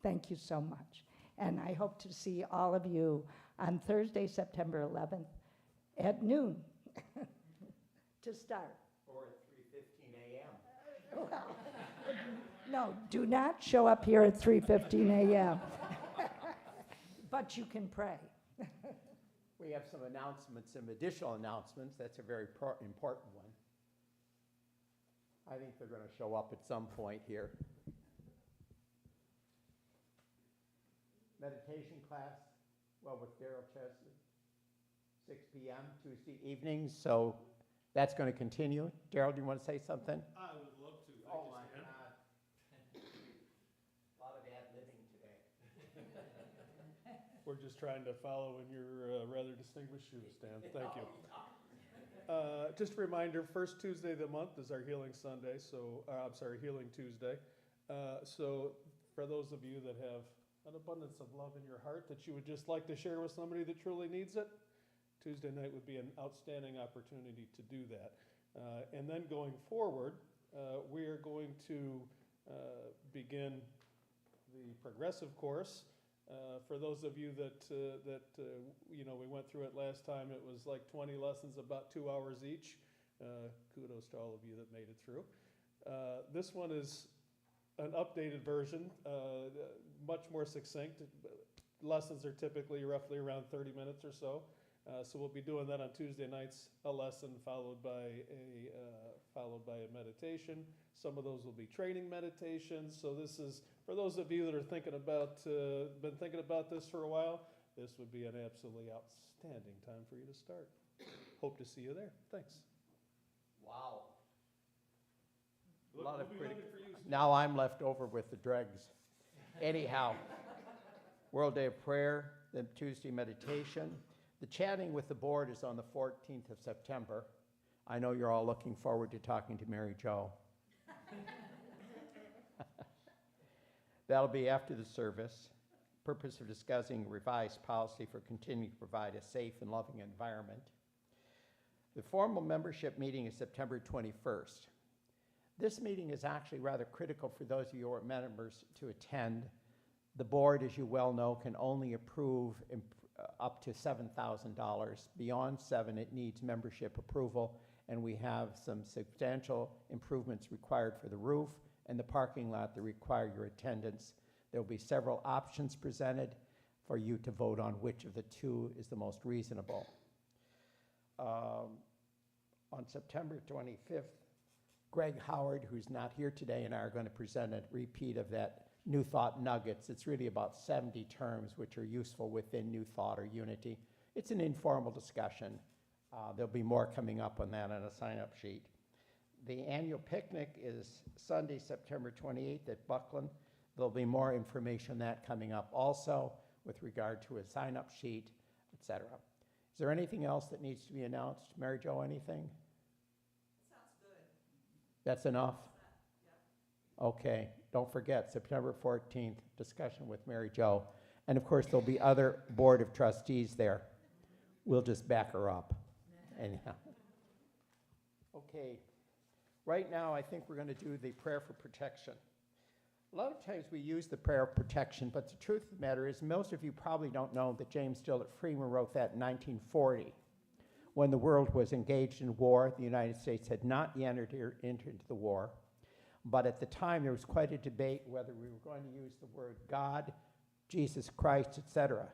Thank you so much. And I hope to see all of you on Thursday, September 11th at noon to start. Or at 3:15 a.m. Well, no, do not show up here at 3:15 a.m. But you can pray. We have some announcements, some additional announcements. That's a very important one. I think they're going to show up at some point here. Meditation class, well, with Daryl Chesley, 6 p.m. Tuesday evenings. So that's going to continue. Daryl, do you want to say something? I would love to. Thank Oh, you, my Stan. God. A lot of ad-libbing today. We're just trying to follow in your rather distinguished shoes, Stan. Thank you. Just a reminder, first Tuesday of the month is our Healing Sunday, Healing Tuesday. So for those of you that have an abundance of love in your heart that you would just like to share with somebody that truly needs it, Tuesday night would be an outstanding opportunity to do that. And then going forward, we are going to begin the progressive course. For those of you that we went through it last time, it was like 20 lessons, about 2 hours each. Kudos to all of you that made it through. This one is an updated version, much more succinct. Lessons are typically roughly around 30 minutes or so. So we'll be doing that on Tuesday nights, a lesson followed by a meditation. Some of those will be training meditations. So this is, for those of you that are been thinking about this for a while, this would be an absolutely outstanding time for you to start. Hope to see you there. Thanks. Wow. We'll be looking for you, Steve. Now I'm left over with the dregs. Anyhow, World Day of Prayer, then Tuesday meditation. The chatting with the board is on the 14th of September. I know you're all looking forward to talking to Mary Jo. That'll be after the service. Purpose of discussing revised policy for continuing to provide a safe and loving environment. The formal membership meeting is September 21st. This meeting is actually rather critical for those of you who are members to attend. The board, as you well know, can only approve up to $7,000. Beyond $7,000, it needs membership approval, and we have some substantial improvements required for the roof and the parking lot that require your attendance. There will be several options presented for you to vote on which of the two is the most reasonable. On September 25th, Greg Howard, who's not here today, and I are going to present a repeat of that New Thought Nuggets. It's really about 70 terms which are useful within New Thought or Unity. It's an informal discussion. There'll be more coming up on that on a sign-up sheet. The annual picnic is Sunday, September 28th at Buckland. There'll be more information on that coming up also with regard to a sign-up sheet, etc. Is there anything else that needs to be announced? Mary Jo, anything? Sounds good. That's enough? Yeah. Okay, don't forget, September 14th, discussion with Mary Jo. And of course, there'll be other Board of Trustees there. We'll just back her up. Anyhow. Okay, right now I think we're going to do the prayer for protection. A lot of times we use the prayer of protection, but the truth of the matter is most of you probably don't know that James Dillet Freeman wrote that in 1940. When the world was engaged in war, the United States had not yet entered into the war. But at the time, there was quite a debate whether we were going to use the word God, Jesus Christ, etc.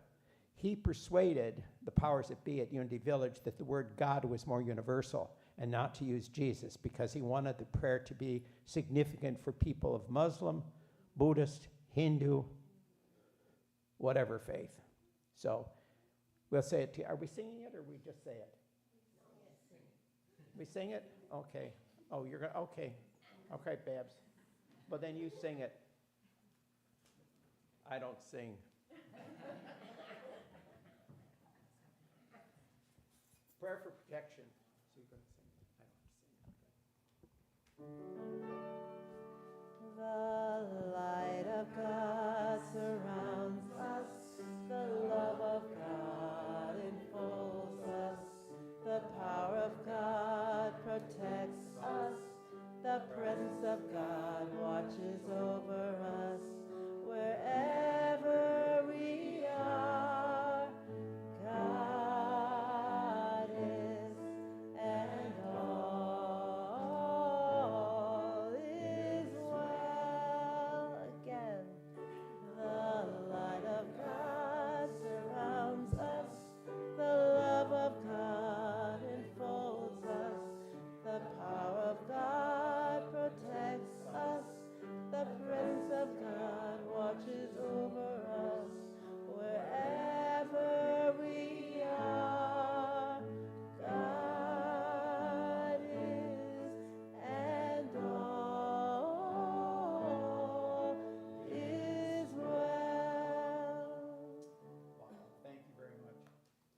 He persuaded the powers that be at Unity Village that the word God was more universal and not to use Jesus because he wanted the prayer to be significant for people of Muslim, Buddhist, Hindu, whatever faith. So we'll say it. Are we singing it or we just say it? We sing it? Okay. Oh, you're going to, okay. Okay, Babs. Well, then you sing it. I don't sing. Prayer for protection. So you're going to sing. I don't sing. The light of God surrounds us. The love of God enfolds us. The power of God protects us. The presence of God watches over us. Wherever we are, God is, and all is well. Again, the light of God surrounds us. The love of God enfolds us. The power of God protects us. The presence of God watches over us. Wherever we are, God is, and all is well. Wow, thank you very much.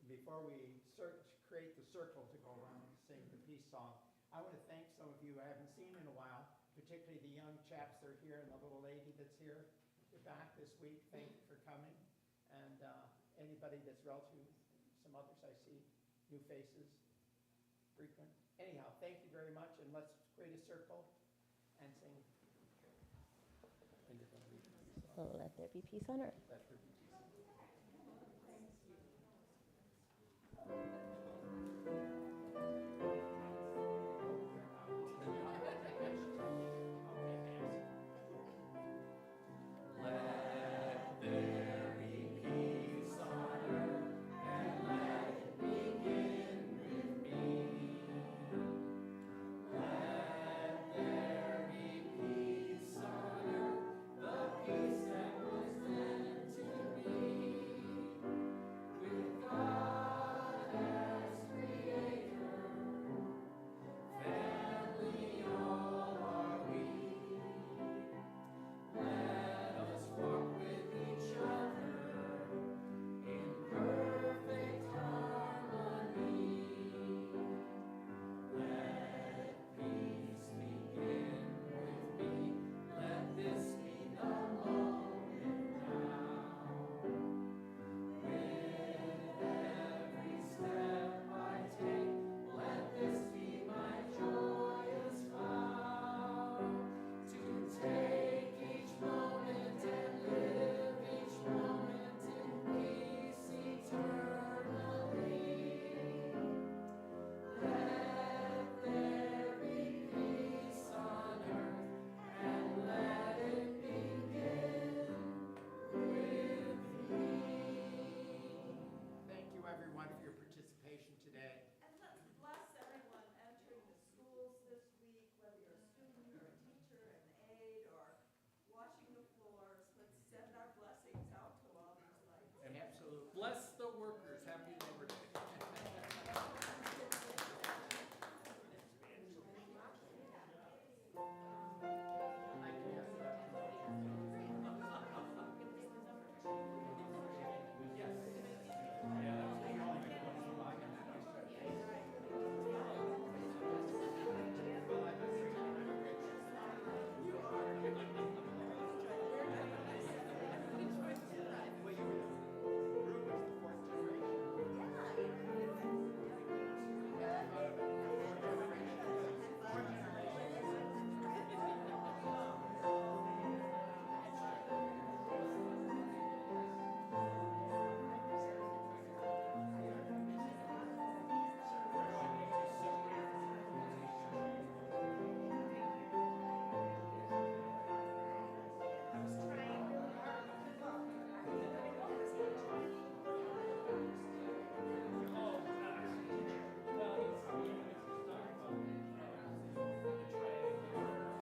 Before we create the circle to go around and sing the peace song, I want to thank some of you I haven't seen in a while, particularly the young chaps that are here and the little lady that's here. You're back this week. Thank you for coming. And anybody that's relative, some others I see, new faces, frequent. Anyhow, thank you very much, and let's create a circle and sing. And you're going to read the peace song. Let there be peace on earth. Let there be peace.